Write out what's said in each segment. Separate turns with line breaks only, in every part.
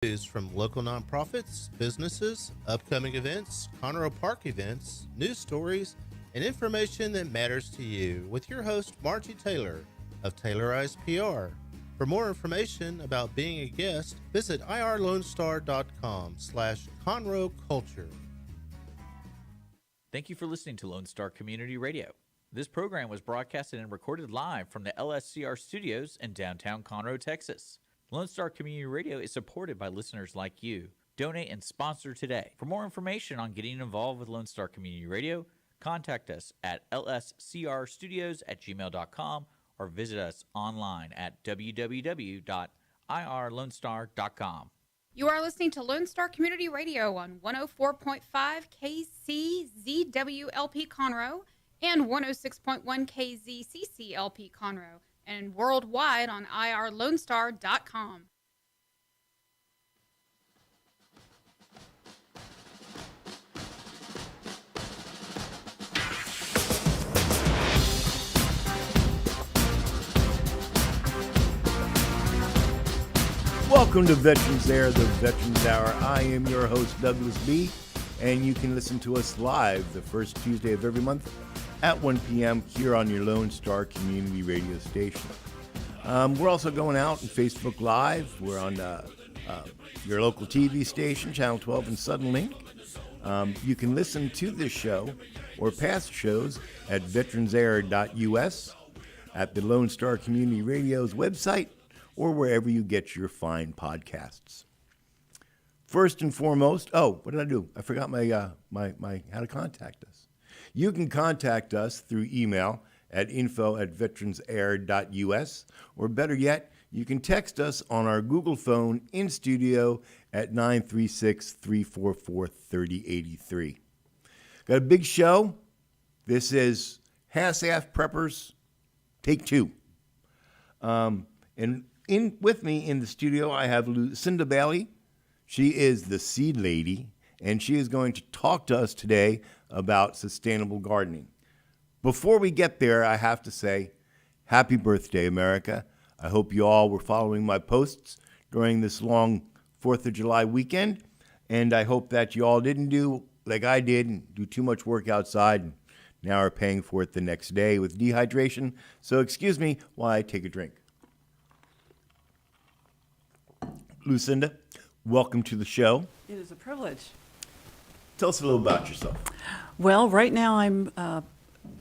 News from local nonprofits, businesses, upcoming events, Conroe Park events, news stories, and information that matters to you with your host, Margie Taylor of Taylorized PR. For more information about being a guest, visit irlonestar.com/Conroe Culture.
Thank you for listening to Lone Star Community Radio. This program was broadcasted and recorded live from the LSCR studios in downtown Conroe, Texas. Lone Star Community Radio is supported by listeners like you. Donate and sponsor today. For more information on getting involved with Lone Star Community Radio, contact us at lscrstudios@gmail.com or visit us online at www.irlonestar.com.
You are listening to Lone Star Community Radio on 104.5 KCZWLP Conroe and 106.1 KZCCLP Conroe, and worldwide on irlonestar.com.
Welcome to Veterans Air, the Veterans Hour. I am your host, Douglas B., and you can listen to us live the first Tuesday of every month at 1 p.m. here on your Lone Star Community Radio station. We're also going out on Facebook Live. We're on your local TV station, Channel 12 and Suddenlink. You can listen to this show or past shows at VeteransAir.us, at the Lone Star Community Radio's website, or wherever you get your fine podcasts. First and foremost, what did I do? I forgot my how to contact us. You can contact us through email at info@veteransair.us, or better yet, you can text us on our Google phone in studio at 936-344-3083. Got a big show. This is Half-Ass Preppers, Take 2. And with me in the studio, I have Lucinda Bailey. She is the seed lady, and she is going to talk to us today about sustainable gardening. Before we get there, I have to say, happy birthday, America. I hope you all were following my posts during this long 4th of July weekend, and I hope that you all didn't do like I did and do too much work outside and now are paying for it the next day with dehydration. So excuse me while I take a drink. Lucinda, welcome to the show.
It is a privilege.
Tell us a little about yourself.
Well, right now I'm a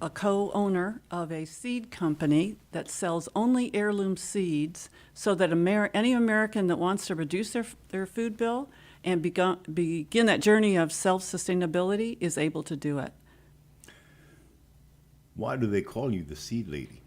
co-owner of a seed company that sells only heirloom seeds so that any American that wants to reduce their food bill and begin that journey of self-sustainability is able to do it.
Why do they call you the seed lady?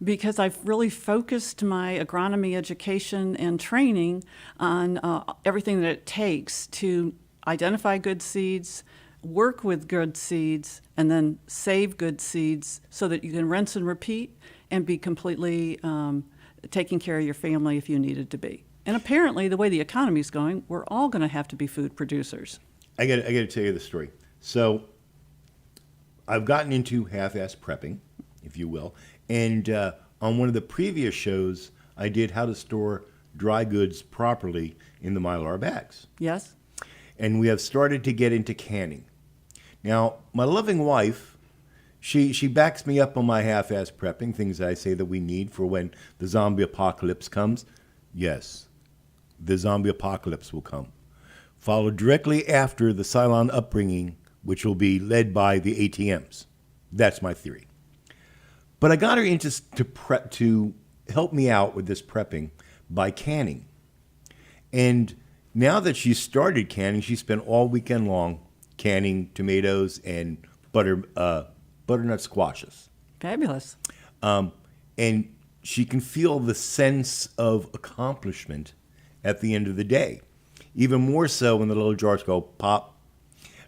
Because I've really focused my agronomy education and training on everything that it takes to identify good seeds, work with good seeds, and then save good seeds so that you can rinse and repeat and be completely taking care of your family if you needed to be. And apparently, the way the economy's going, we're all going to have to be food producers.
I got to tell you the story. So I've gotten into half-ass prepping, if you will, and on one of the previous shows, I did how to store dry goods properly in the Mylar bags.
Yes.
And we have started to get into canning. Now, my loving wife, she backs me up on my half-ass prepping, things I say that we need for when the zombie apocalypse comes. Yes, the zombie apocalypse will come. Followed directly after the Cylon upbringing, which will be led by the ATMs. That's my theory. But I got her into to help me out with this prepping by canning. And now that she's started canning, she spent all weekend long canning tomatoes and butternut squashes.
Fabulous.
And she can feel the sense of accomplishment at the end of the day. Even more so when the little jars go pop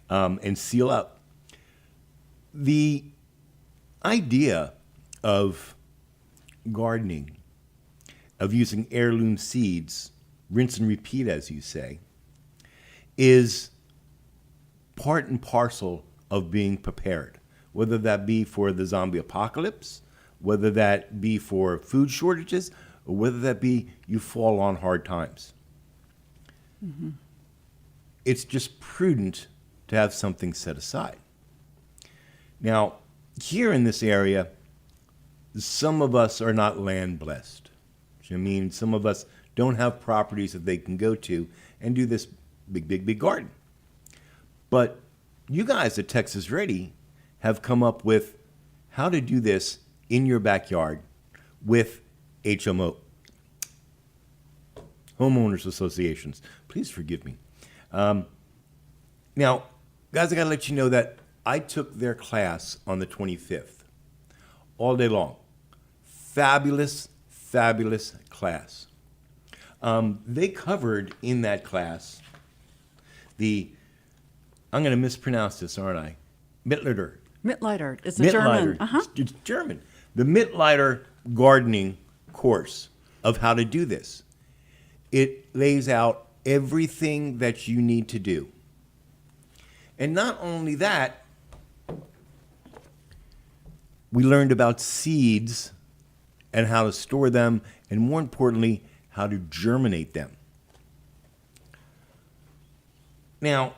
and seal up. The idea of gardening, of using heirloom seeds, rinse and repeat, as you say, is part and parcel of being prepared, whether that be for the zombie apocalypse, whether that be for food shortages, or whether that be you fall on hard times. It's just prudent to have something set aside. Now, here in this area, some of us are not land blessed. I mean, some of us don't have properties that they can go to and do this big garden. But you guys at Texas Ready have come up with how to do this in your backyard with HMO, homeowners associations. Please forgive me. Now, guys, I got to let you know that I took their class on the 25th, all day long. Fabulous class. They covered in that class I'm going to mispronounce this, aren't I? Mittleiter.
It's a German.
It's German. The Mittleiter gardening course of how to do this. It lays out everything that you need to do. And not only that, we learned about seeds and how to store them, and more importantly, how to germinate them. Now,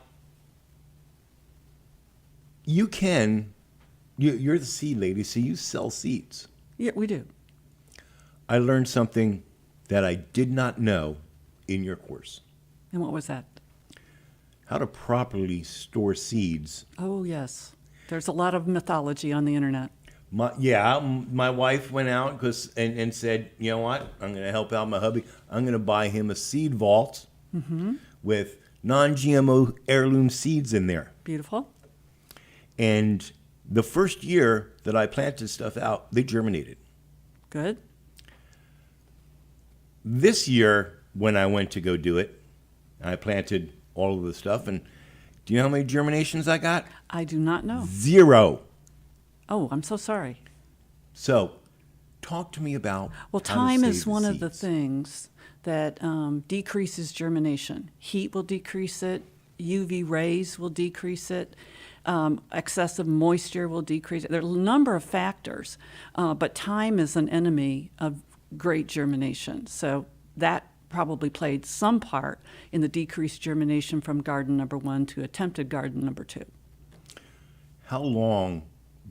you're the seed lady, so you sell seeds.
Yeah, we do.
I learned something that I did not know in your course.
And what was that?
How to properly store seeds.
Oh, yes. There's a lot of mythology on the internet.
My wife went out and said, you know what? I'm going to help out my hubby. I'm going to buy him a seed vault with non-GMO heirloom seeds in there.
Beautiful.
And the first year that I planted stuff out, they germinated.
Good.
This year, when I went to go do it, I planted all of the stuff. And do you know how many germinations I got?
I do not know.
0.
Oh, I'm so sorry.
So, talk to me about
Well,
how to
time
save
is one of the
seeds.
things that decreases germination. Heat will decrease it. UV rays will decrease it. Excessive moisture will decrease it. There are a number of factors, but time is an enemy of great germination. So that probably played some part in the decreased germination from garden number 1 to attempted garden number 2.
How long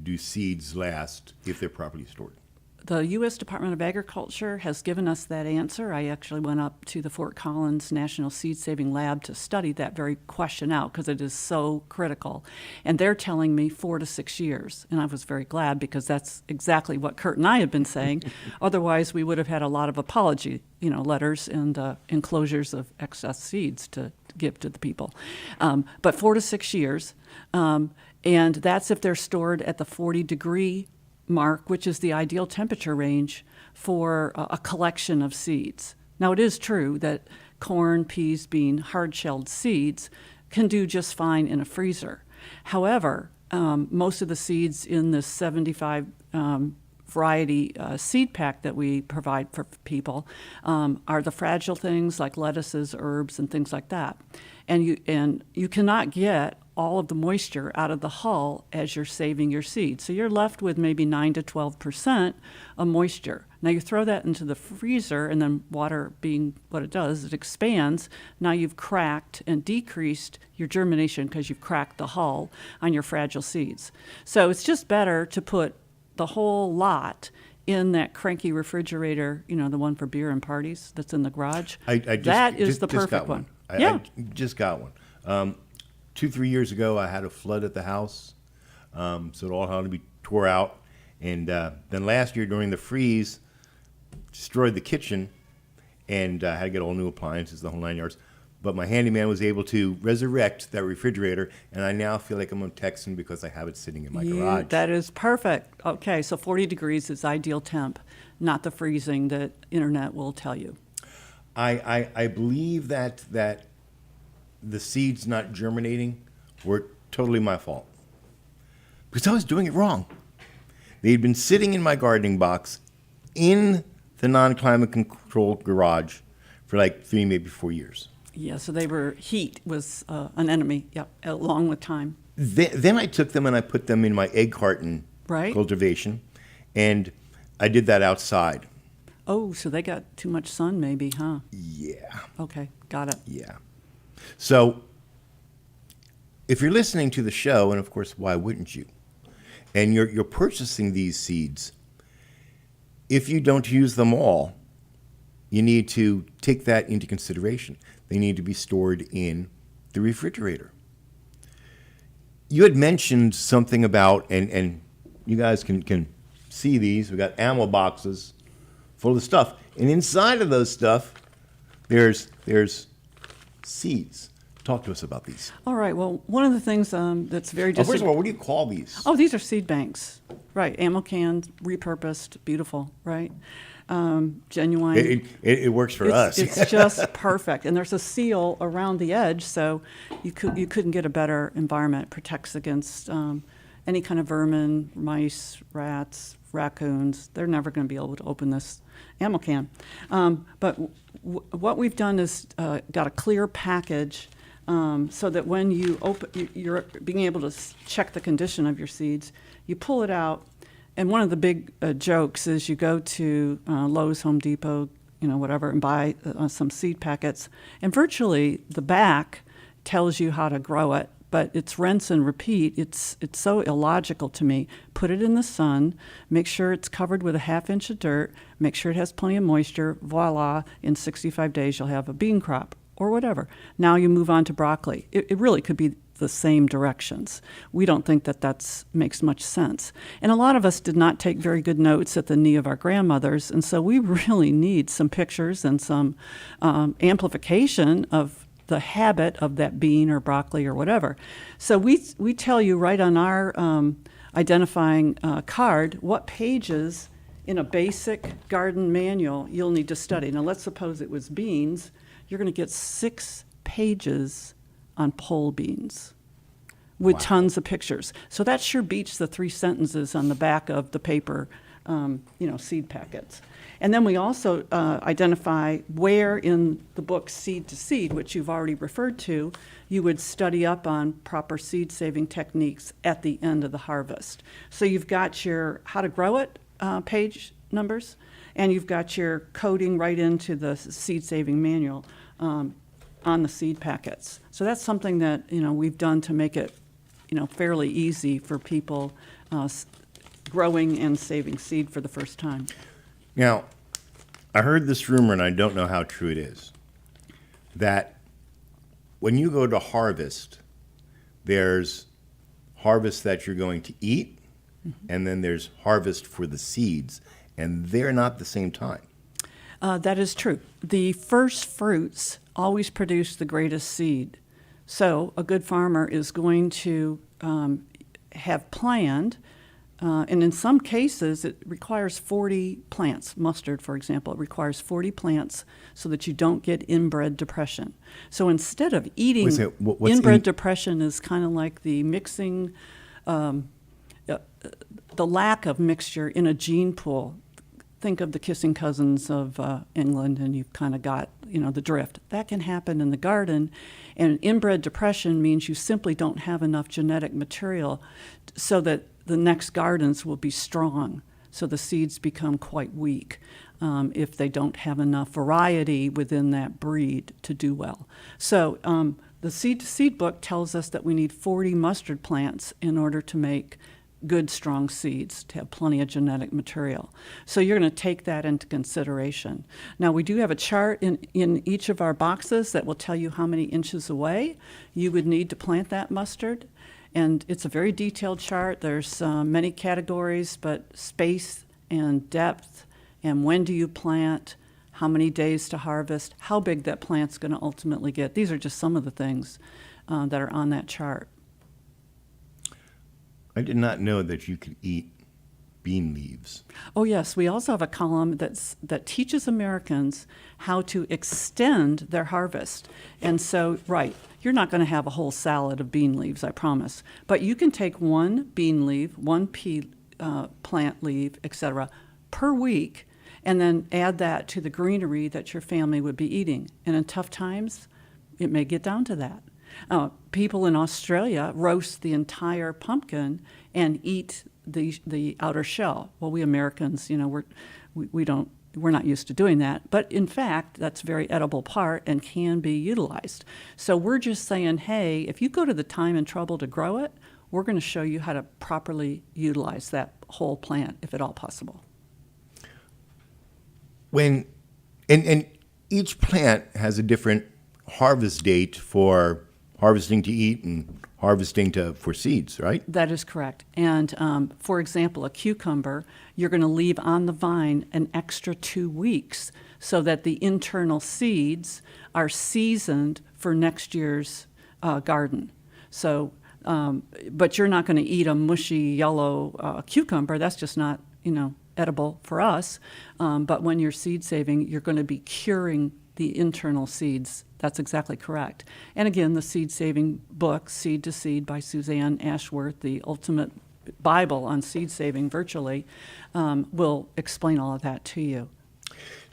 do seeds last if they're properly stored?
The U.S. Department of Agriculture has given us that answer. I actually went up to the Fort Collins National Seed Saving Lab to study that very question out because it is so critical. And they're telling me 4 to 6 years. And I was very glad because that's exactly what Kurt and I had been saying. Otherwise, we would have had a lot of apology, letters and enclosures of excess seeds to give to the people. But 4 to 6 years. And that's if they're stored at the 40-degree mark, which is the ideal temperature range for a collection of seeds. Now, it is true that corn, peas, bean, hard-shelled seeds can do just fine in a freezer. However, most of the seeds in this 75 variety seed pack that we provide for people are the fragile things like lettuces, herbs, and things like that. And you cannot get all of the moisture out of the hull as you're saving your seed. So you're left with maybe 9 to 12% of moisture. Now you throw that into the freezer, and then water being what it does, it expands. Now you've cracked and decreased your germination because you've cracked the hull on your fragile seeds. So it's just better to put the whole lot in that cranky refrigerator, the one for beer and parties that's in the garage. That is the perfect one.
I just got one. 2-3 years ago, I had a flood at the house, so it all had to be tore out. And then last year during the freeze, destroyed the kitchen, and I had to get all new appliances, the whole 9 yards. But my handyman was able to resurrect that refrigerator, and I now feel like I'm a Texan because I have it sitting in my garage.
That is perfect. Okay, so 40 degrees is ideal temp, not the freezing that internet will tell you.
I believe that the seeds not germinating were totally my fault because I was doing it wrong. They'd been sitting in my gardening box in the non-climate controlled garage for like 3, maybe 4 years.
Yeah, so heat was an enemy, along with time.
Then I took them and I put them in my egg carton cultivation, and I did that outside.
Oh, so they got too much sun maybe, huh?
Yeah.
Okay, got it.
Yeah. So if you're listening to the show, and of course, why wouldn't you? And you're purchasing these seeds, if you don't use them all, you need to take that into consideration. They need to be stored in the refrigerator. You had mentioned something about, and you guys can see these, we've got ammo boxes full of stuff. And inside of those stuff, there's seeds. Talk to us about these.
All right. Well, one of the things that's very
First of all, what do you call these?
Oh, these are seed banks. Right. Ammo cans, repurposed, beautiful, right? Genuine.
It works for us.
It's just perfect. And there's a seal around the edge, so you couldn't get a better environment. It protects against any kind of vermin, mice, rats, raccoons. They're never going to be able to open this ammo can. But what we've done is got a clear package so that when you open, you're being able to check the condition of your seeds. You pull it out, and one of the big jokes is you go to Lowe's, Home Depot, whatever, and buy some seed packets, and virtually the back tells you how to grow it, but it's rinse and repeat. It's so illogical to me. Put it in the sun, make sure it's covered with a 1/2 inch of dirt, make sure it has plenty of moisture, voila, in 65 days you'll have a bean crop, or whatever. Now you move on to broccoli. It really could be the same directions. We don't think that makes much sense. And a lot of us did not take very good notes at the knee of our grandmothers, and so we really need some pictures and some amplification of the habit of that bean or broccoli or whatever. So we tell you right on our identifying card what pages in a basic garden manual you'll need to study. Now let's suppose it was beans. You're going to get 6 pages on pole beans with tons of pictures. So that sure beats the 3 sentences on the back of the paper, seed packets. And then we also identify where in the book Seed to Seed, which you've already referred to, you would study up on proper seed saving techniques at the end of the harvest. So you've got your how to grow it page numbers, and you've got your coding right into the seed saving manual on the seed packets. So that's something that we've done to make it fairly easy for people growing and saving seed for the first time.
Now, I heard this rumor, and I don't know how true it is, that when you go to harvest, there's harvest that you're going to eat, and then there's harvest for the seeds, and they're not the same time.
That is true. The first fruits always produce the greatest seed. So a good farmer is going to have planned, and in some cases it requires 40 plants. Mustard, for example, it requires 40 plants so that you don't get inbred depression. So instead of eating, inbred depression is kind of like the mixing, the lack of mixture in a gene pool. Think of the kissing cousins of England, and you've kind of got, the drift. That can happen in the garden, and inbred depression means you simply don't have enough genetic material so that the next gardens will be strong, so the seeds become quite weak if they don't have enough variety within that breed to do well. So the Seed to Seed book tells us that we need 40 mustard plants in order to make good, strong seeds, to have plenty of genetic material. So you're going to take that into consideration. Now, we do have a chart in each of our boxes that will tell you how many inches away you would need to plant that mustard. And it's a very detailed chart. There's many categories, but space and depth, and when do you plant, how many days to harvest, how big that plant's going to ultimately get. These are just some of the things that are on that chart.
I did not know that you could eat bean leaves.
Oh, yes. We also have a column that teaches Americans how to extend their harvest. And so, right, you're not going to have a whole salad of bean leaves, I promise. But you can take one bean leaf, one pea plant leaf, etc., per week, and then add that to the greenery that your family would be eating. And in tough times, it may get down to that. People in Australia roast the entire pumpkin and eat the outer shell. Well, we Americans, we don't we're not used to doing that. But in fact, that's a very edible part and can be utilized. So we're just saying, hey, if you go to the time and trouble to grow it, we're going to show you how to properly utilize that whole plant, if at all possible.
And each plant has a different harvest date for harvesting to eat and harvesting for seeds, right?
That is correct. And for example, a cucumber, you're going to leave on the vine an extra 2 weeks so that the internal seeds are seasoned for next year's garden. So, but you're not going to eat a mushy yellow cucumber. That's just not, edible for us. But when you're seed saving, you're going to be curing the internal seeds. That's exactly correct. And again, the seed saving book, Seed to Seed by Suzanne Ashworth, the ultimate Bible on seed saving virtually, will explain all of that to you.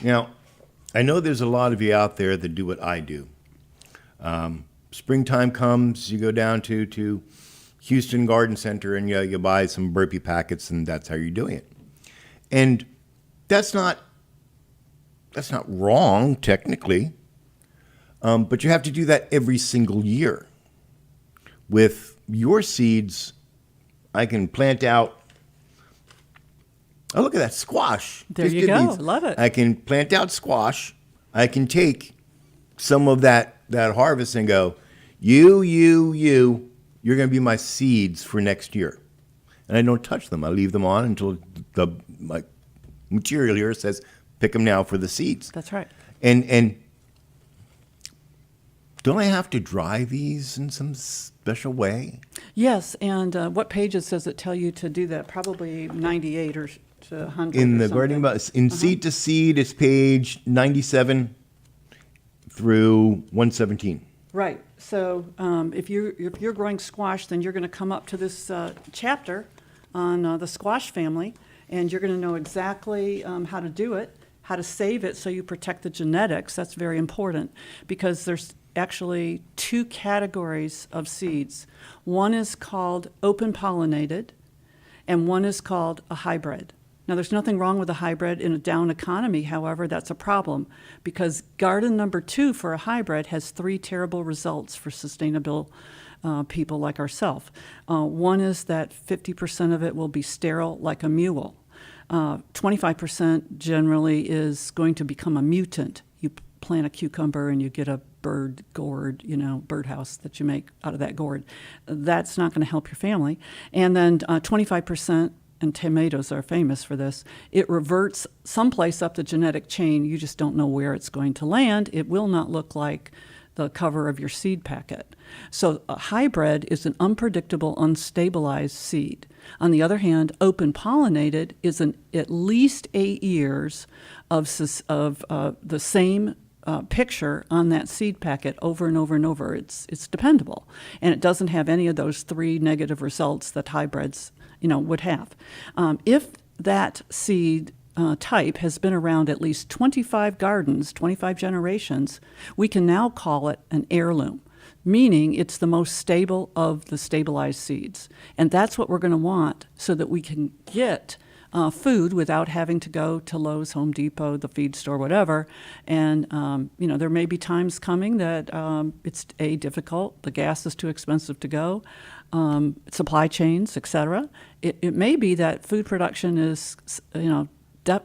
Now, I know there's a lot of you out there that do what I do. Springtime comes, you go down to Houston Garden Center and you buy some burpee packets, and that's how you're doing it. And that's not wrong, technically, but you have to do that every single year. With your seeds, I can plant out, oh, look at that, squash.
There
Just
you
did
go,
these.
love it.
I can plant out squash. I can take some of that harvest and go, you're going to be my seeds for next year. And I don't touch them. I leave them on until my material here says, pick them now for the seeds.
That's right.
And don't I have to dry these in some special way?
Yes, and what pages does it tell you to do that? Probably 98 or to 100.
In
or
the gardening
something.
about in Seed to Seed, it's page 97 through 117.
Right. So if you're growing squash, then you're going to come up to this chapter on the squash family, and you're going to know exactly how to do it, how to save it so you protect the genetics. That's very important because there's actually 2 categories of seeds. One is called open pollinated, and one is called a hybrid. Now, there's nothing wrong with a hybrid in a down economy. However, that's a problem because garden number 2 for a hybrid has 3 terrible results for sustainable people like ourselves. One is that 50% of it will be sterile like a mule. 25% generally is going to become a mutant. You plant a cucumber and you get a bird gourd, birdhouse that you make out of that gourd. That's not going to help your family. And then 25%, and tomatoes are famous for this, it reverts someplace up the genetic chain. You just don't know where it's going to land. It will not look like the cover of your seed packet. So a hybrid is an unpredictable, unstabilized seed. On the other hand, open pollinated is at least 8 years of the same picture on that seed packet over and over and over. It's dependable, and it doesn't have any of those 3 negative results that hybrids would have. If that seed type has been around at least 25 gardens, 25 generations, we can now call it an heirloom, meaning it's the most stable of the stabilized seeds. And that's what we're going to want so that we can get food without having to go to Lowe's, Home Depot, the feed store, whatever. And, there may be times coming that it's difficult. The gas is too expensive to go. Supply chains, et cetera. It may be that food production is,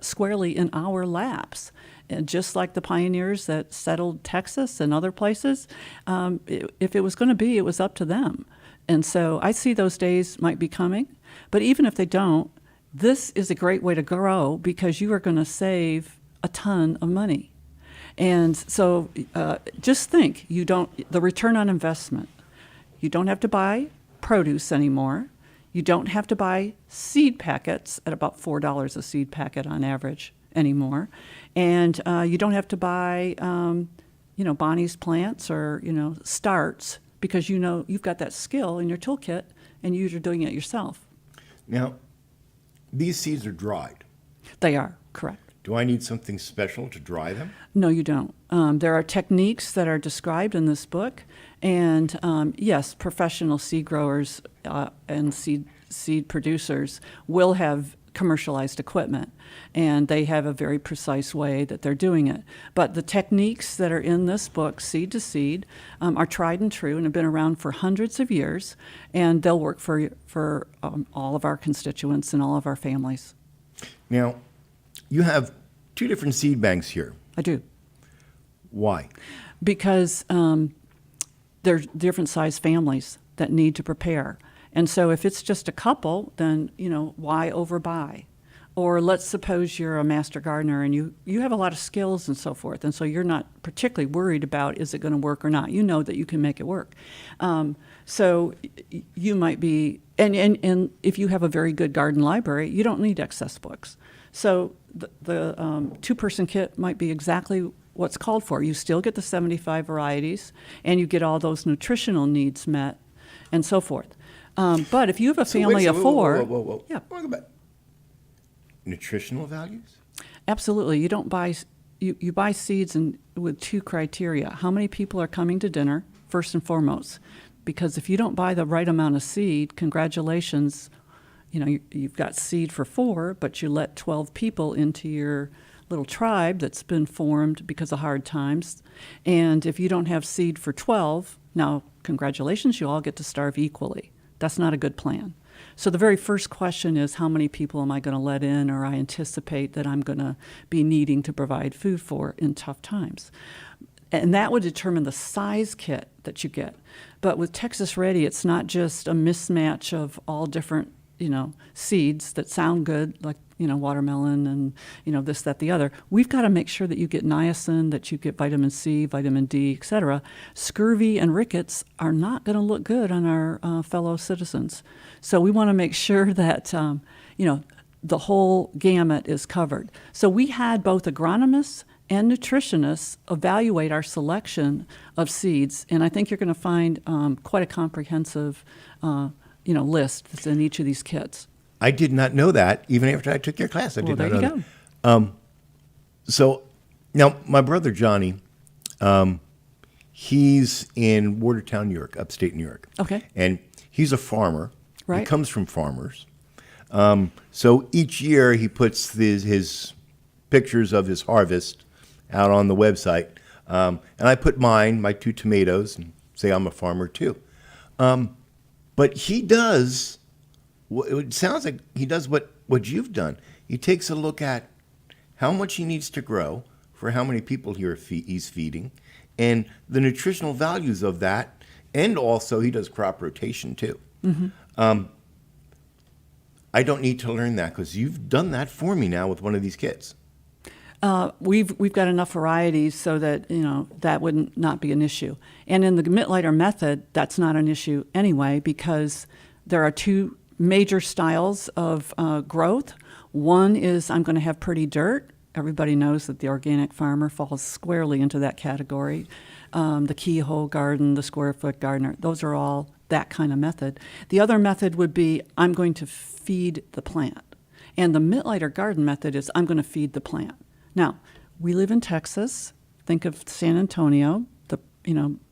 squarely in our laps. And just like the pioneers that settled Texas and other places, if it was going to be, it was up to them. And so I see those days might be coming. But even if they don't, this is a great way to grow because you are going to save a ton of money. And so just think, the return on investment. You don't have to buy produce anymore. You don't have to buy seed packets at about $4 a seed packet on average anymore. And you don't have to buy, Bonnie's plants or, starts because you've got that skill in your toolkit and you're doing it yourself.
Now, these seeds are dried.
They are, correct.
Do I need something special to dry them?
No, you don't. There are techniques that are described in this book. And yes, professional seed growers and seed producers will have commercialized equipment, and they have a very precise way that they're doing it. But the techniques that are in this book, Seed to Seed, are tried and true and have been around for hundreds of years, and they'll work for all of our constituents and all of our families.
Now, you have 2 different seed banks here.
I do.
Why?
Because there's different size families that need to prepare. And so if it's just a couple, then, why overbuy? Or let's suppose you're a master gardener and you have a lot of skills and so forth, and so you're not particularly worried about is it going to work or not. You know that you can make it work. So you might be, and if you have a very good garden library, you don't need excess books. So the 2-person kit might be exactly what's called for. You still get the 75 varieties, and you get all those nutritional needs met, and so forth. But if you have a family of 4,
whoa.
yeah,
Talk about nutritional values.
absolutely. You don't buy you buy seeds with 2 criteria: how many people are coming to dinner, first and foremost. Because if you don't buy the right amount of seed, congratulations, you've got seed for 4, but you let 12 people into your little tribe that's been formed because of hard times. And if you don't have seed for 12, now congratulations, you all get to starve equally. That's not a good plan. So the very first question is, how many people am I going to let in, or I anticipate that I'm going to be needing to provide food for in tough times? And that would determine the size kit that you get. But with Texas Ready, it's not just a mismatch of all different, seeds that sound good, like, watermelon and, this, that, the other. We've got to make sure that you get niacin, that you get vitamin C, vitamin D, et cetera. Scurvy and rickets are not going to look good on our fellow citizens. So we want to make sure that, the whole gamut is covered. So we had both agronomists and nutritionists evaluate our selection of seeds, and I think you're going to find quite a comprehensive list that's in each of these kits.
I did not know that, even after I took your class. I did not know
there you
that. So now my brother Johnny, he's in Watertown, New York, upstate New York.
Okay.
And he's a farmer.
Right.
He comes from farmers. So each year he puts his pictures of his harvest out on the website. And I put my 2 tomatoes, and say I'm a farmer too. But he does, it sounds like he does what you've done. He takes a look at how much he needs to grow for how many people he's feeding, and the nutritional values of that, and also he does crop rotation too. Mm-hmm. I don't need to learn that because you've done that for me now with one of these kits.
We've got enough varieties so that that would not be an issue. And in the Mittleiter method, that's not an issue anyway, because there are 2 major styles of growth. One is I'm going to have pretty dirt. Everybody knows that the organic farmer falls squarely into that category. The keyhole garden, the square foot gardener, those are all that kind of method. The other method would be I'm going to feed the plant. And the Mittleiter garden method is I'm going to feed the plant. Now, we live in Texas. Think of San Antonio, the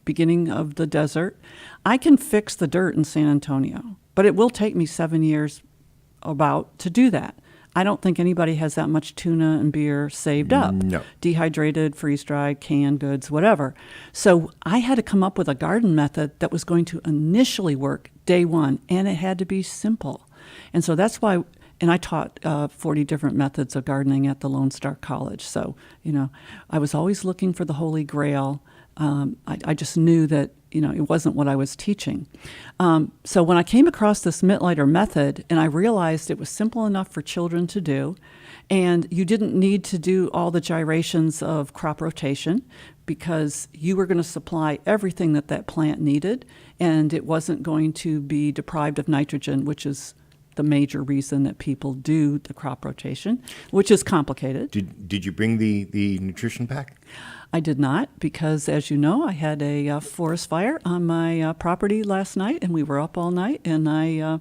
beginning of the desert. I can fix the dirt in San Antonio, but it will take me 7 years about to do that. I don't think anybody has that much tuna and beer saved up.
No.
Dehydrated, freeze-dried, canned goods, whatever. So I had to come up with a garden method that was going to initially work day one, and it had to be simple. And so that's why. And I taught 40 different methods of gardening at the Lone Star College. So, I was always looking for the Holy Grail. I just knew that, it wasn't what I was teaching. So when I came across this Mittleiter method, and I realized it was simple enough for children to do, and you didn't need to do all the gyrations of crop rotation, because you were going to supply everything that plant needed, and it wasn't going to be deprived of nitrogen, which is the major reason that people do the crop rotation, which is complicated.
Did you bring the nutrition pack?
I did not, because as you know, I had a forest fire on my property last night, and we were up all night, and I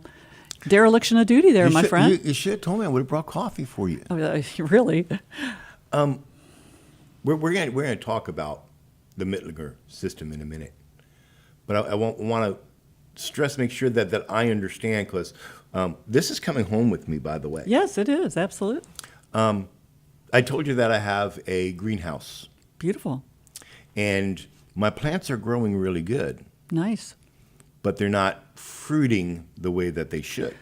dereliction of duty there, my friend.
You should have told me. I would have brought coffee for you.
Really?
We're going to talk about the Mittleiter system in a minute, but I want to stress, make sure that I understand, because this is coming home with me, by the way.
Yes, it is. Absolutely.
I told you that I have a greenhouse,
Beautiful.
and my plants are growing really good,
Nice.
but they're not fruiting the way that they should.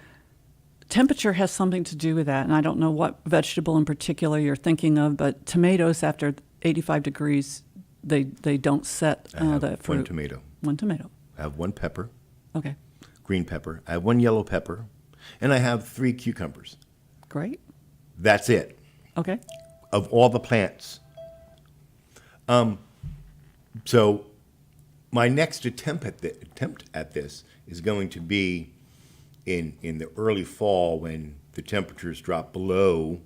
Temperature has something to do with that, and I don't know what vegetable in particular you're thinking of, but tomatoes after 85 degrees, they don't set
I have
the fruit.
one tomato.
One tomato.
I have one pepper,
Okay,
green pepper. I have one yellow pepper, and I have 3 cucumbers.
great.
That's it,
Okay,
of all the plants. So my next attempt at this is going to be in the early fall, when the temperatures drop below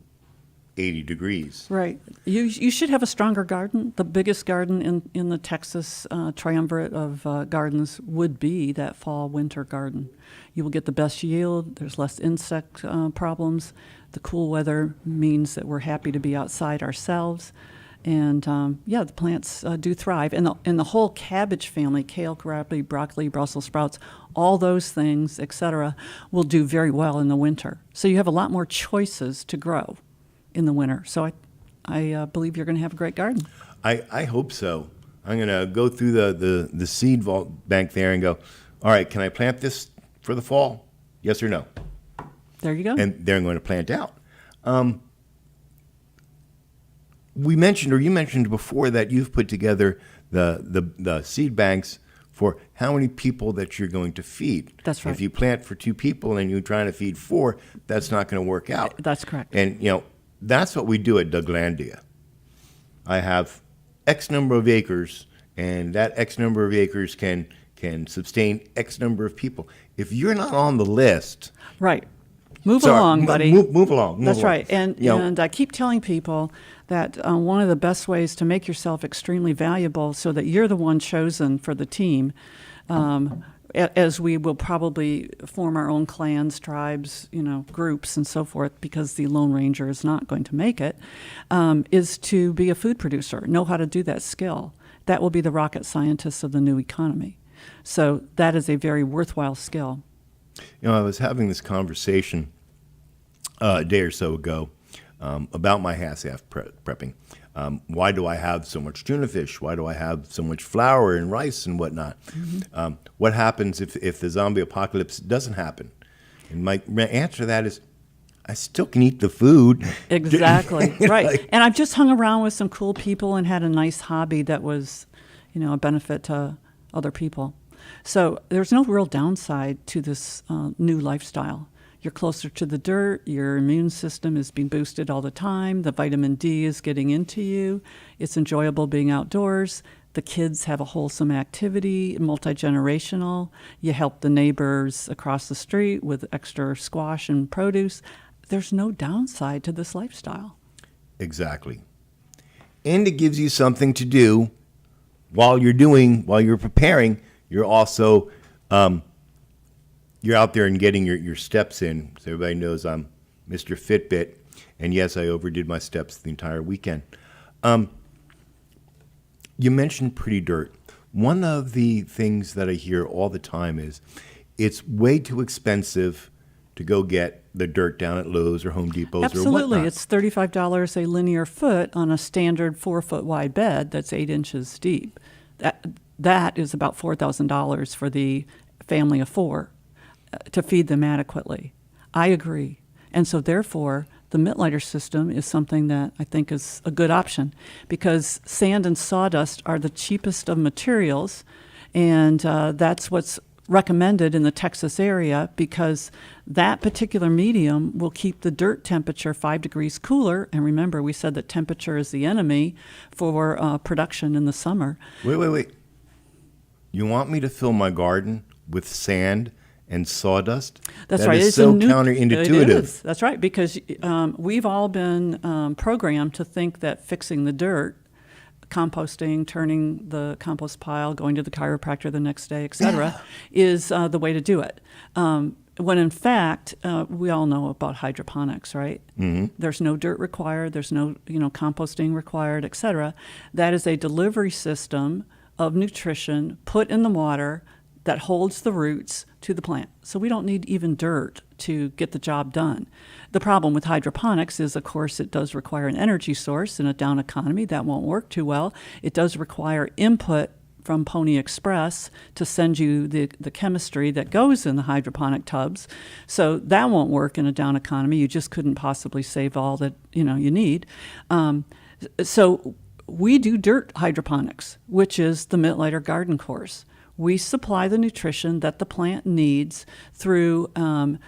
80 degrees.
right. You should have a stronger garden. The biggest garden in the Texas triumvirate of gardens would be that fall-winter garden. You will get the best yield. There's less insect problems. The cool weather means that we're happy to be outside ourselves. And the plants do thrive. And the whole cabbage family, kale, broccoli, Brussels sprouts, all those things, etc., will do very well in the winter. So you have a lot more choices to grow in the winter. So I believe you're going to have a great garden.
I hope so. I'm going to go through the seed vault bank there and go, all right, can I plant this for the fall? Yes or no?
There you go.
And they're going to plant out. You mentioned before that you've put together the seed banks for how many people that you're going to feed.
That's right.
If you plant for 2 people and you're trying to feed 4, that's not going to work out.
That's correct.
And that's what we do at Douglandia. I have X number of acres, and that X number of acres can sustain X number of people. If you're not on the list,
Right. Move along, buddy.
Move along.
That's right. And I keep telling people that one of the best ways to make yourself extremely valuable so that you're the one chosen for the team, as we will probably form our own clans, tribes, groups and so forth, because the Lone Ranger is not going to make it, is to be a food producer, know how to do that skill. That will be the rocket scientists of the new economy. So that is a very worthwhile skill.
I was having this conversation a day or so ago about my half-half prepping. Why do I have so much tuna fish? Why do I have so much flour and rice and whatnot? Mm-hmm. What happens if the zombie apocalypse doesn't happen? And my answer to that is, I still can eat the food.
Exactly, right. And I've just hung around with some cool people and had a nice hobby that was, a benefit to other people. So there's no real downside to this new lifestyle. You're closer to the dirt, your immune system is being boosted all the time, the vitamin D is getting into you, it's enjoyable being outdoors, the kids have a wholesome activity, multi-generational, you help the neighbors across the street with extra squash and produce. There's no downside to this lifestyle.
Exactly. And it gives you something to do while you're preparing. You're also, you're out there and getting your steps in. So everybody knows I'm Mr. Fitbit. And yes, I overdid my steps the entire weekend. You mentioned pretty dirt. One of the things that I hear all the time is it's way too expensive to go get the dirt down at Lowe's or Home Depot's
Absolutely.
or whatnot.
It's $35 a linear foot on a standard 4-foot wide bed that's 8 inches deep. That is about $4,000 for the family of 4 to feed them adequately. I agree. And so therefore, the Mittlighter system is something that I think is a good option, because sand and sawdust are the cheapest of materials, and that's what's recommended in the Texas area, because that particular medium will keep the dirt temperature 5 degrees cooler. And remember, we said that temperature is the enemy for production in the summer.
Wait. You want me to fill my garden with sand and sawdust?
That's
that
right.
Is
it's
so
a
counterintuitive.
It is. That's right, because we've all been programmed to think that fixing the dirt, composting, turning the compost pile, going to the chiropractor the next day, etc., is the way to do it. When in fact, we all know about hydroponics, right? Mm-hmm. There's no dirt required. There's no composting required, etc. That is a delivery system of nutrition put in the water, that holds the roots to the plant. So we don't need even dirt to get the job done. The problem with hydroponics is, of course, it does require an energy source in a down economy. That won't work too well. It does require input from Pony Express to send you the chemistry that goes in the hydroponic tubs. So that won't work in a down economy. You just couldn't possibly save all that you need. So we do dirt hydroponics, which is the Mittleider Garden Course. We supply the nutrition that the plant needs through, let's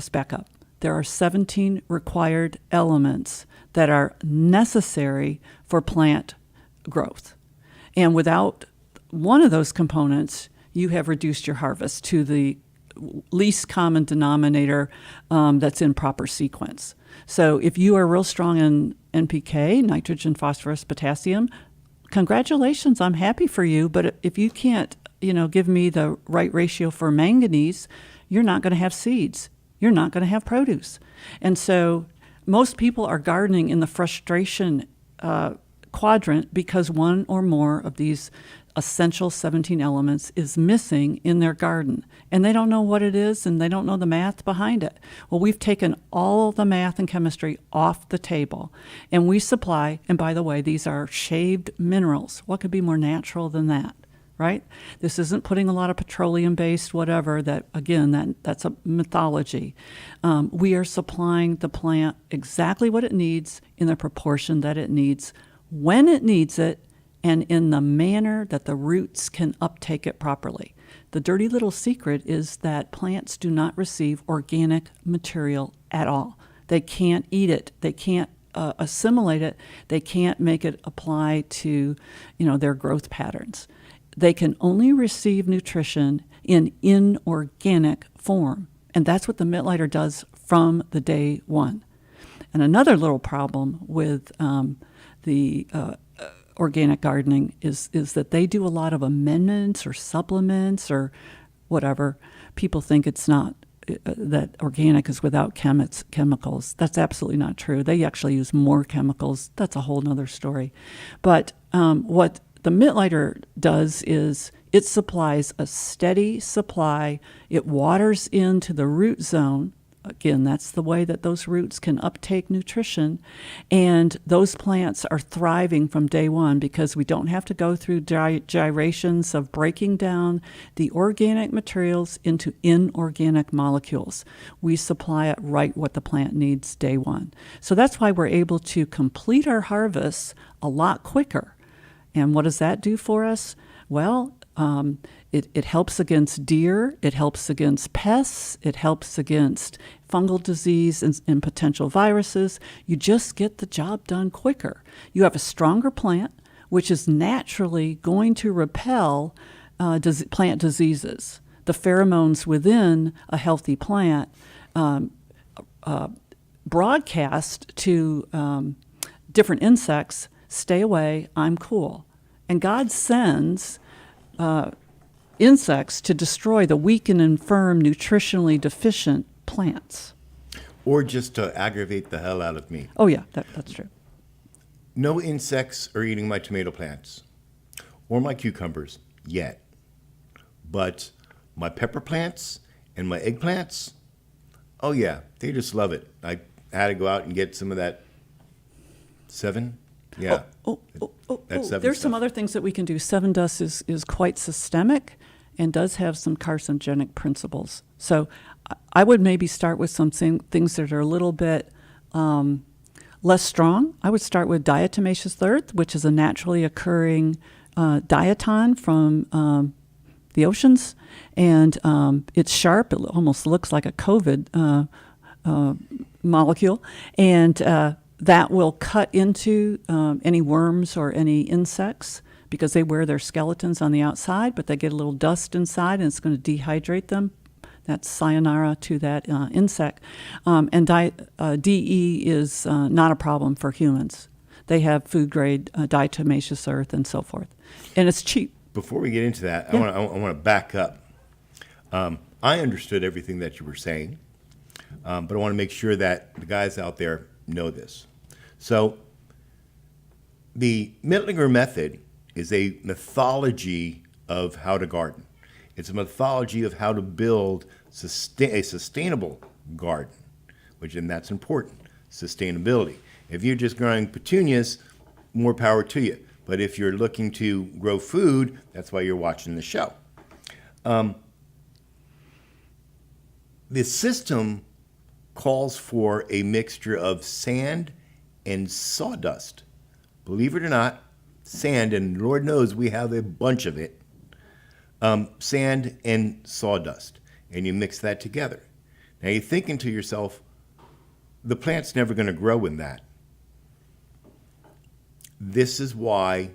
back up. There are 17 required elements that are necessary for plant growth. And without one of those components, you have reduced your harvest to the least common denominator that's in proper sequence. So if you are real strong in NPK, nitrogen, phosphorus, potassium, congratulations, I'm happy for you. But if you can't, give me the right ratio for manganese, you're not going to have seeds. You're not going to have produce. And so most people are gardening in the frustration quadrant because one or more of these essential 17 elements is missing in their garden. And they don't know what it is, and they don't know the math behind it. Well, we've taken all the math and chemistry off the table, and we supply, and by the way, these are shaved minerals. What could be more natural than that, right? This isn't putting a lot of petroleum-based whatever, that's a mythology. We are supplying the plant exactly what it needs in the proportion that it needs, when it needs it, and in the manner that the roots can uptake it properly. The dirty little secret is that plants do not receive organic material at all. They can't eat it. They can't assimilate it. They can't make it apply to, their growth patterns. They can only receive nutrition in inorganic form. And that's what the Mittleider does from the day one. And another little problem with the organic gardening is that they do a lot of amendments or supplements or whatever. People think it's not, that organic is without chemicals. That's absolutely not true. They actually use more chemicals. That's a whole nother story. But what the Mittleider does is it supplies a steady supply. It waters into the root zone. Again, that's the way that those roots can uptake nutrition. And those plants are thriving from day one because we don't have to go through gyrations of breaking down the organic materials into inorganic molecules. We supply it right what the plant needs day one. So that's why we're able to complete our harvests a lot quicker. And what does that do for us? Well, it helps against deer, it helps against pests, it helps against fungal disease and potential viruses. You just get the job done quicker. You have a stronger plant, which is naturally going to repel plant diseases. The pheromones within a healthy plant broadcast to different insects, stay away, I'm cool. And God sends insects to destroy the weak and infirm, nutritionally deficient plants.
Or just to aggravate the hell out of me.
Oh, yeah, that's true.
No insects are eating my tomato plants or my cucumbers yet. But my pepper plants and my eggplants, oh, yeah, they just love it. I had to go out and get some of that 7. Yeah.
There's some other things that we can do. 7-Dust is quite systemic and does have some carcinogenic principles. So I would maybe start with some things that are a little bit less strong. I would start with diatomaceous earth, which is a naturally occurring diatom from the oceans. And it's sharp. It almost looks like a COVID molecule. And that will cut into any worms or any insects because they wear their skeletons on the outside, but they get a little dust inside and it's going to dehydrate them. That's sayonara to that insect. And DE is not a problem for humans. They have food-grade diatomaceous earth and so forth. And it's cheap.
Before we get into that,
Yeah.
I want to back up. I understood everything that you were saying, but I want to make sure that the guys out there know this. So the Mittleider method is a methodology of how to garden. It's a mythology of how to build a sustainable garden, and that's important, sustainability. If you're just growing petunias, more power to you. But if you're looking to grow food, that's why you're watching the show. The system calls for a mixture of sand and sawdust. Believe it or not, sand, and Lord knows we have a bunch of it, sand and sawdust, and you mix that together. Now you're thinking to yourself, the plant's never going to grow in that. This is why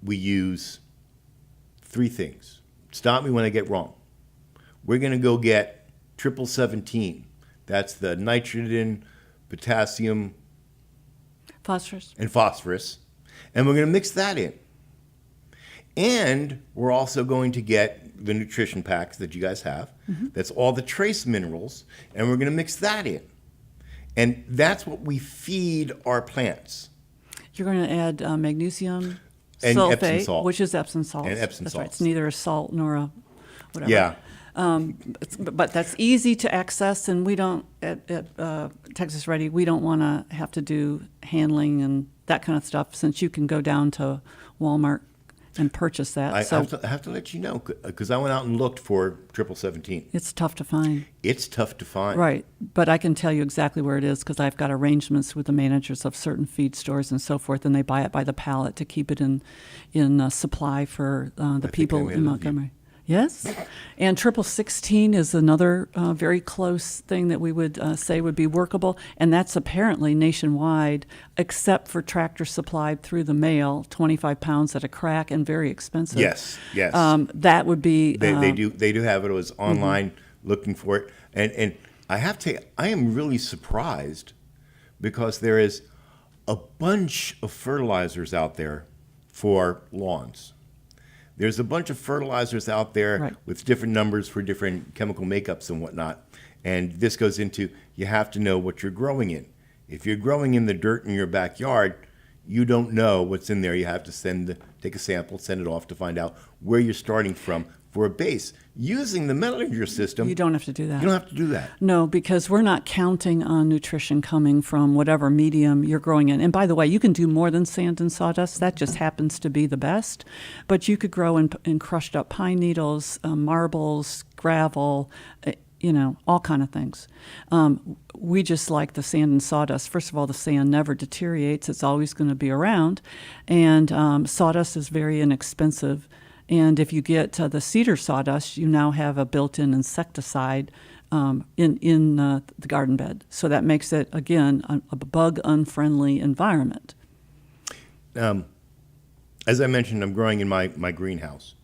we use 3 things. Stop me when I get wrong. We're going to go get 1717. That's the nitrogen, potassium,
Phosphorus.
and phosphorus. And we're going to mix that in. And we're also going to get the nutrition packs that you guys have. That's all the trace minerals. And we're going to mix that in. And that's what we feed our plants.
You're going to add magnesium
And
sulfate,
Epsom salt.
which is Epsom salt.
And Epsom
That's right.
salts.
It's neither a salt nor a whatever.
Yeah.
But that's easy to access, and we don't at Texas Ready. We don't want to have to do handling and that kind of stuff, since you can go down to Walmart and purchase that.
I
So
have to let you know, because I went out and looked for 1717.
it's tough to find.
It's tough to find.
Right, but I can tell you exactly where it is, because I've got arrangements with the managers of certain feed stores and so forth, and they buy it by the pallet to keep it in supply for the people
may
in
love you.
Montgomery. Yes, and 1616 is another very close thing that we would say would be workable, and that's apparently nationwide, except for Tractor Supply through the mail, 25 pounds at a crack and very expensive.
Yes.
That would be.
They do have it. I was online looking for it, and I have to. I am really surprised, because there is a bunch of fertilizers out there for lawns. There's a bunch of fertilizers out there
Right.
with different numbers for different chemical makeups and whatnot. And this goes into, you have to know what you're growing in. If you're growing in the dirt in your backyard, you don't know what's in there. You have to take a sample, send it off to find out where you're starting from for a base. Using the Mellinger system,
You don't have to do that.
you don't have to do that.
No, because we're not counting on nutrition coming from whatever medium you're growing in. And by the way, you can do more than sand and sawdust. That just happens to be the best. But you could grow in crushed up pine needles, marbles, gravel, all kind of things. We just like the sand and sawdust. First of all, the sand never deteriorates. It's always going to be around. And sawdust is very inexpensive. And if you get the cedar sawdust, you now have a built-in insecticide in the garden bed. So that makes it, again, a bug-unfriendly environment.
As I mentioned, I'm growing in my greenhouse.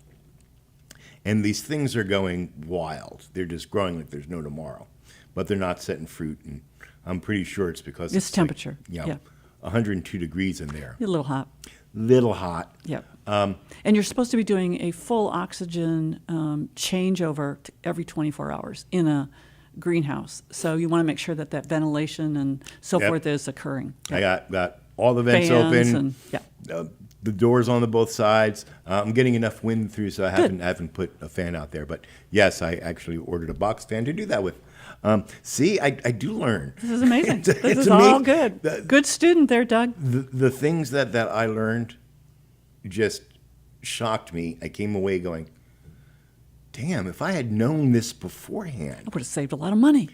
And these things are going wild. They're just growing like there's no tomorrow. But they're not setting fruit. And I'm pretty sure it's because
It's temperature.
Yeah. 102 degrees in there.
A little hot.
Little hot.
Yep. And you're supposed to be doing a full oxygen changeover every 24 hours in a greenhouse. So you want to make sure that ventilation and so
Yep.
forth is occurring.
I got all the vents
Fans
open.
and
The doors on both sides. I'm getting enough wind through, so I haven't put a fan out there. But yes, I actually ordered a box fan to do that with. See, I do learn.
This is amazing. This
It's
is all
amazing.
good. Good student there, Doug.
The things that I learned just shocked me. I came away going, damn, if I had known this beforehand.
I would have saved a lot of money.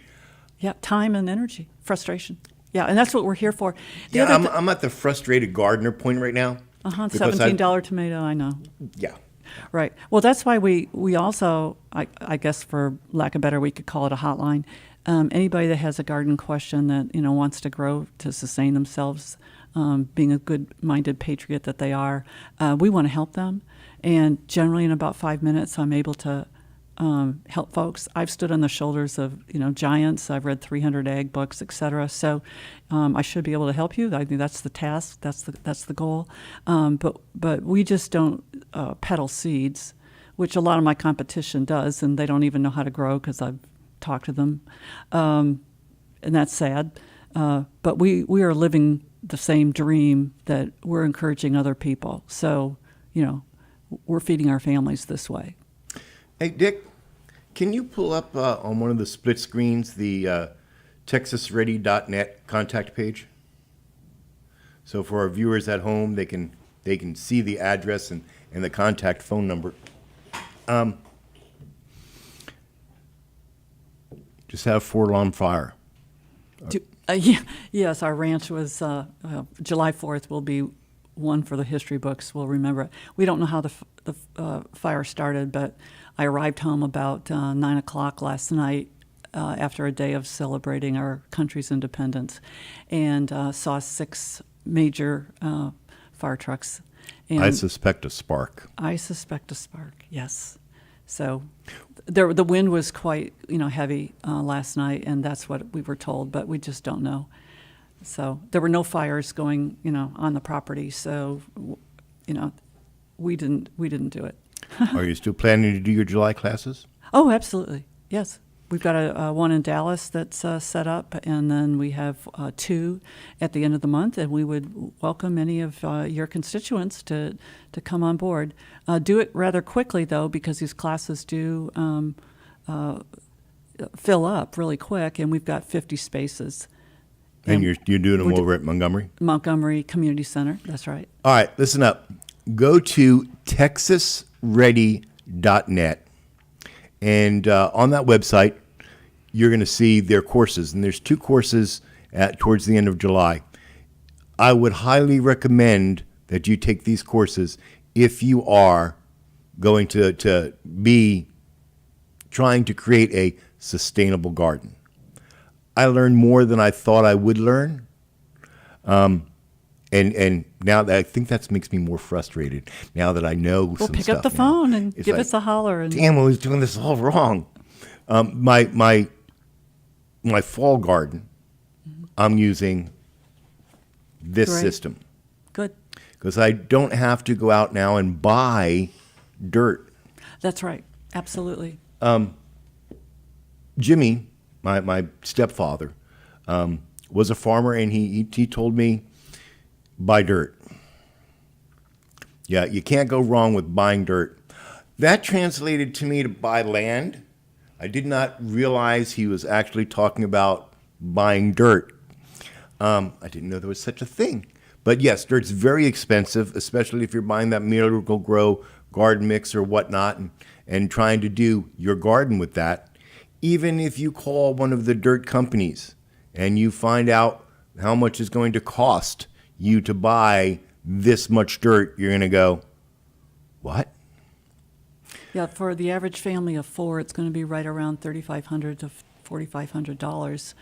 Yeah, time and energy, frustration. Yeah, and that's what we're here for. The other
I'm at the frustrated gardener point right now. because
$17 tomato, I know.
Yeah.
Right. Well, that's why we also, I guess for lack of better, we could call it a hotline. Anybody that has a garden question that, wants to grow to sustain themselves, being a good-minded patriot that they are, we want to help them. And generally in about 5 minutes, I'm able to help folks. I've stood on the shoulders of, giants. I've read 300 ag books, et cetera. So I should be able to help you. I think that's the task. That's the goal. But we just don't peddle seeds, which a lot of my competition does, and they don't even know how to grow because I've talked to them. And that's sad. But we are living the same dream that we're encouraging other people. So, we're feeding our families this way.
Hey, Dick, can you pull up on one of the split screens the TexasReady.net contact page? So for our viewers at home, they can see the address and the contact phone number. Just have Fort on fire.
Yes, our ranch was July 4th will be one for the history books. We'll remember it. We don't know how the fire started, but I arrived home about 9 o'clock last night after a day of celebrating our country's independence, and saw 6 major fire trucks. And
I suspect a spark.
Yes. So the wind was quite heavy last night, and that's what we were told, but we just don't know. So there were no fires going on the property, so we didn't do it.
Are you still planning to do your July classes?
Oh, absolutely. Yes. We've got a one in Dallas that's set up, and then we have 2 at the end of the month, and we would welcome any of your constituents to come on board. Do it rather quickly, though, because these classes do fill up really quick, and we've got 50 spaces.
And you're doing them over at Montgomery?
Montgomery Community Center, that's right.
All right, listen up. Go to TexasReady.net. And on that website, you're going to see their courses. And there's 2 courses towards the end of July. I would highly recommend that you take these courses if you are going to be trying to create a sustainable garden. I learned more than I thought I would learn. And now that I think that makes me more frustrated now that I know
Well,
some
pick
stuff
up the
now.
phone and
It's
give
like,
us a holler. And
damn, I was doing this all wrong. My fall garden, I'm using this
Great.
system
Good.
because I don't have to go out now and buy dirt.
That's right. Absolutely.
Jimmy, my stepfather, was a farmer, and he told me, buy dirt. Yeah, you can't go wrong with buying dirt. That translated to me to buy land. I did not realize he was actually talking about buying dirt. I didn't know there was such a thing. But yes, dirt's very expensive, especially if you're buying that Miracle-Gro garden mix or whatnot and trying to do your garden with that. Even if you call one of the dirt companies and you find out how much it's going to cost you to buy this much dirt, you're going to go, what?
Yeah, for the average family of 4, it's going to be right around $3,500 to $4,500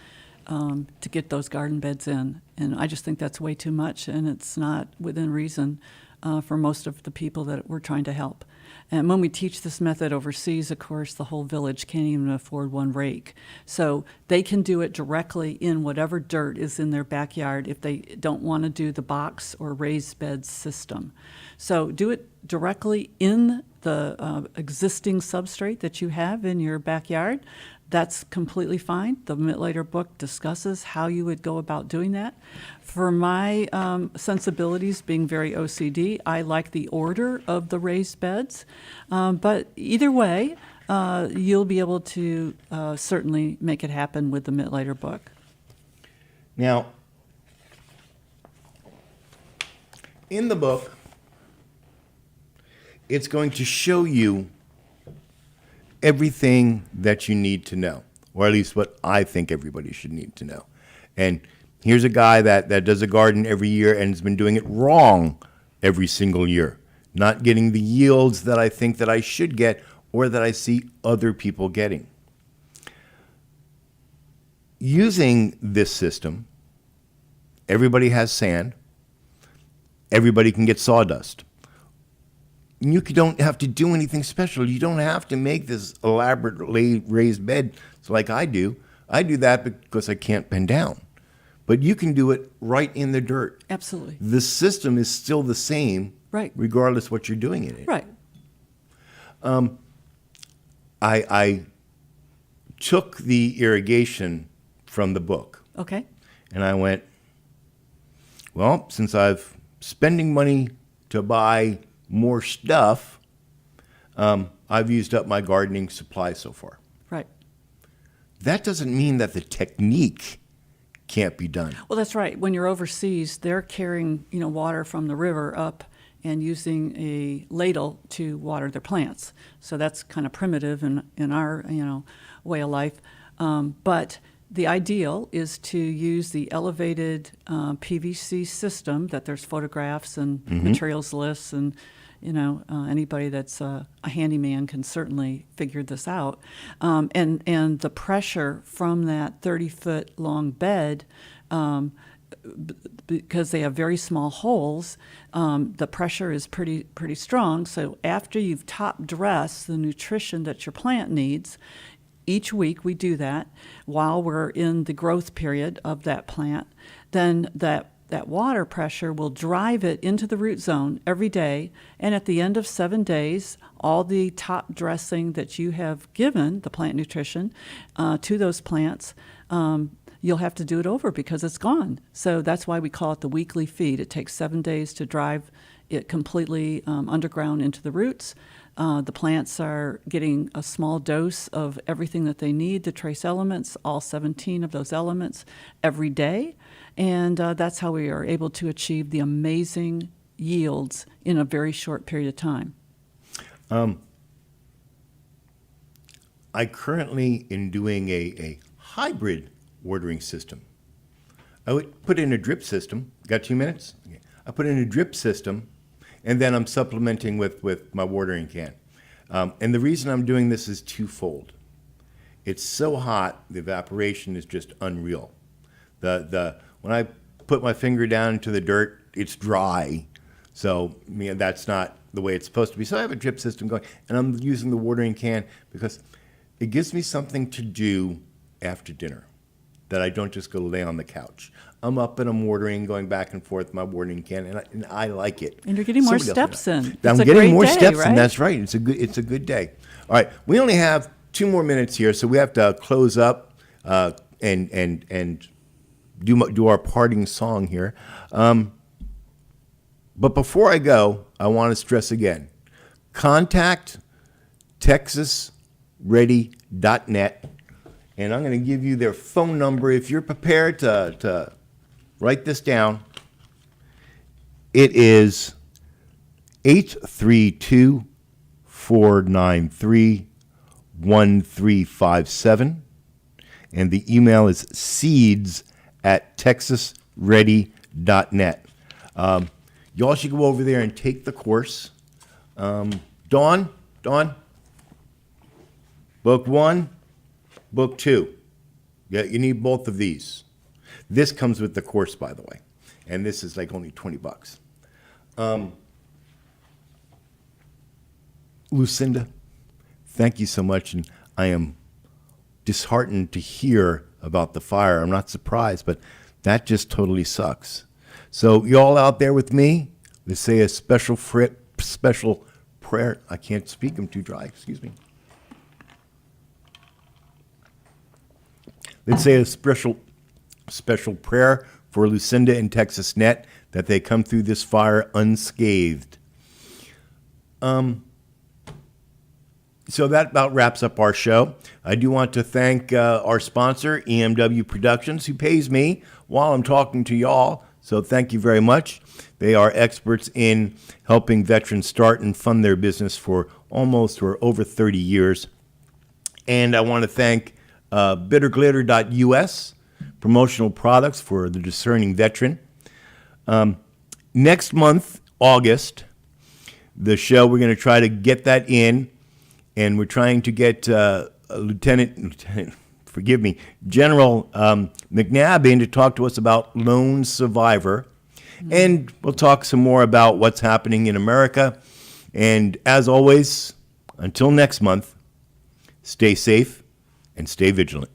to get those garden beds in. And I just think that's way too much, and it's not within reason for most of the people that we're trying to help. And when we teach this method overseas, of course, the whole village can't even afford one rake. So they can do it directly in whatever dirt is in their backyard if they don't want to do the box or raised bed system. So do it directly in the existing substrate that you have in your backyard. That's completely fine. The Mittlater book discusses how you would go about doing that. For my sensibilities, being very OCD, I like the order of the raised beds. But either way, you'll be able to certainly make it happen with the Mittlater book.
Now, in the book, it's going to show you everything that you need to know, or at least what I think everybody should need to know. And here's a guy that does a garden every year and has been doing it wrong every single year, not getting the yields that I think that I should get or that I see other people getting. Using this system, everybody has sand, everybody can get sawdust. You don't have to do anything special. You don't have to make this elaborate raised bed like I do. I do that because I can't bend down. But you can do it right in the dirt.
Absolutely.
The system is still the same,
Right.
regardless what you're doing in it.
Right.
I took the irrigation from the book,
Okay.
and I went, well, since I've spending money to buy more stuff, I've used up my gardening supply so far.
Right.
That doesn't mean that the technique can't be done.
Well, that's right. When you're overseas, they're carrying, water from the river up and using a ladle to water their plants. So that's kind of primitive in our, way of life. But the ideal is to use the elevated PVC system that there's photographs and materials lists, and anybody that's a handyman can certainly figure this out. And the pressure from that 30-foot long bed, because they have very small holes, the pressure is pretty strong. So after you've top dressed the nutrition that your plant needs, each week we do that while we're in the growth period of that plant, then that water pressure will drive it into the root zone every day. And at the end of 7 days, all the top dressing that you have given, the plant nutrition, to those plants, you'll have to do it over because it's gone. So that's why we call it the weekly feed. It takes 7 days to drive it completely underground into the roots. The plants are getting a small dose of everything that they need, the trace elements, all 17 of those elements every day. And that's how we are able to achieve the amazing yields in a very short period of time.
I currently am doing a hybrid watering system. I would put in a drip system. Got 2 minutes? Okay. I put in a drip system, and then I'm supplementing with my watering can. And the reason I'm doing this is twofold. It's so hot, the evaporation is just unreal. When I put my finger down into the dirt, it's dry. So that's not the way it's supposed to be. So I have a drip system going, and I'm using the watering can because it gives me something to do after dinner, that I don't just go lay on the couch. I'm up and I'm watering, going back and forth my watering can, and I like it.
And you're getting more steps in.
I'm getting more steps in. That's right. It's a good day. All right, we only have 2 more minutes here, so we have to close up and do our parting song here. But before I go, I want to stress again: contact TexasReady.net. And I'm going to give you their phone number. If you're prepared to write this down, it is 832-493-1357. And the email is seeds@texasready.net. Y'all should go over there and take the course. Dawn, book 1. Book 2. Yeah, you need both of these. This comes with the course, by the way, and this is like only $20. Lucinda, thank you so much, and I am disheartened to hear about the fire. I'm not surprised, but that just totally sucks. So you all out there with me, let's say a special prayer. I can't speak, I'm too dry, excuse me. Let's say a special prayer for Lucinda and Texas Net, that they come through this fire unscathed. So that about wraps up our show. I do want to thank our sponsor, EMW Productions, who pays me while I'm talking to y'all. So thank you very much. They are experts in helping veterans start and fund their business for over 30 years. And I want to thank bitterglitter.us, promotional products for the discerning veteran. Next month, August, the show, we're going to try to get that in, and we're trying to get General McNabb in to talk to us about Lone Survivor. And we'll talk some more about what's happening in America. And as always, until next month, stay safe and stay vigilant.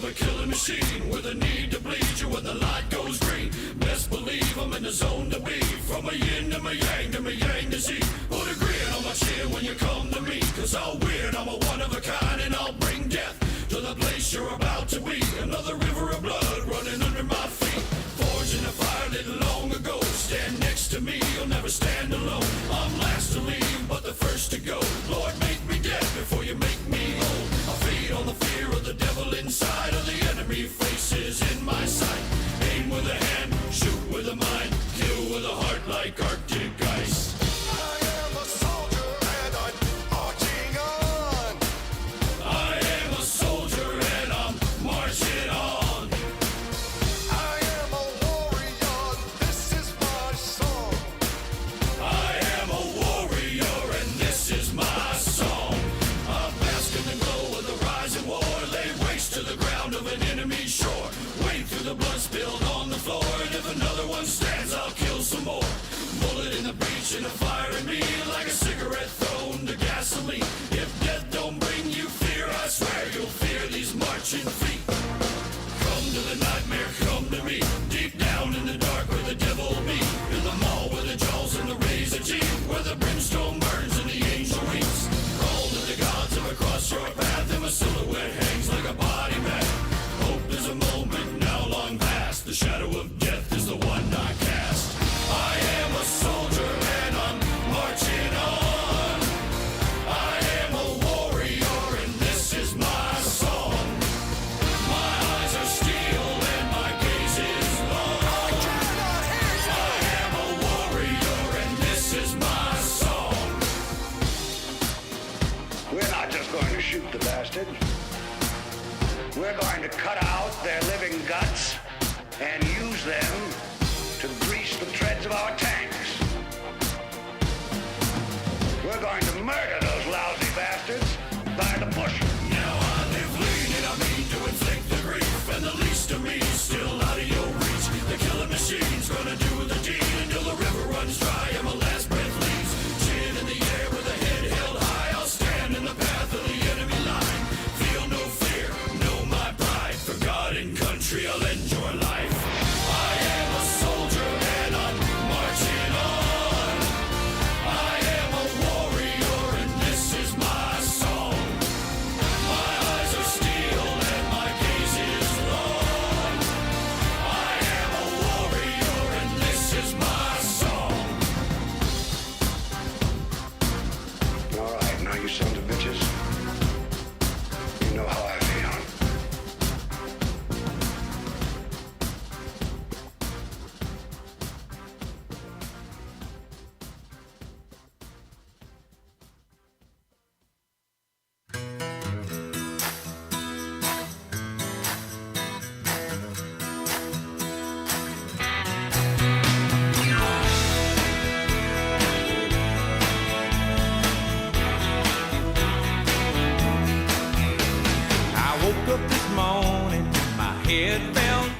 a killing machine with a need to bleed you when the light goes green. Best believe I'm in the zone to be. From a yin to my yang to Z. Put a grin on my chin when you come to me, 'cause I'll win, I'm a one of a kind, and I'll bring death to the place you're about to be. Another river of blood running under my feet. Forged in a fire lit long ago. Stand next to me, you'll never stand alone. I'm last to leave, but the first to go. Lord, make me dead before you make me whole. I feed on the fear of the devil inside of the enemy faces in my sight. Aim with a hand, shoot with a mind, kill with a heart like Arctic ice.
I am a soldier and I'm marching on.
I am a soldier and I'm marching on.
I am a warrior, this is my song.
I am a warrior and this is my song. I bask in the glow of the rising war. Lay waste to the ground of an enemy shore. Wade through the blood spilled on the floor. And if another one stands, I'll kill some more. Bullet in the breach and a fire in me. Like a cigarette thrown to gasoline. If death don't bring you fear, I swear you'll fear these marching feet. Come to the nightmare, come to me. Deep down in the dark where the devil be. In the mall where the jaws and the razor teeth. Where the brimstone burns and the angel weeps. Call to the gods of across your path. And my silhouette hangs like a body bag. Hope is a moment now long past. The shadow of death is the one I cast. I am a soldier and I'm marching on. I am a warrior and this is my song. My eyes are steel and my gaze is long. I am a warrior and this is my song.
We're not just going to shoot the bastard. We're going to cut out their living guts and use them to grease the treads of our tanks. We're going to murder those lousy bastards by the bushel.
Now I live lean and I mean to inflict the grief. And the least of me is still out of your reach. The killing machine's gonna do the deed until the river runs dry and my last breath leaves. Chin in the air with a head held high. I'll stand in the path of the enemy line. Feel no fear, know my pride. For God and country I'll end your life. I am a soldier and I'm marching on. I am a warrior and this is my song. My eyes are steel and my gaze is long. I am a warrior and this is my song.
All right, now you sons of bitches. You know how I feel.
I woke up this morning, my head felt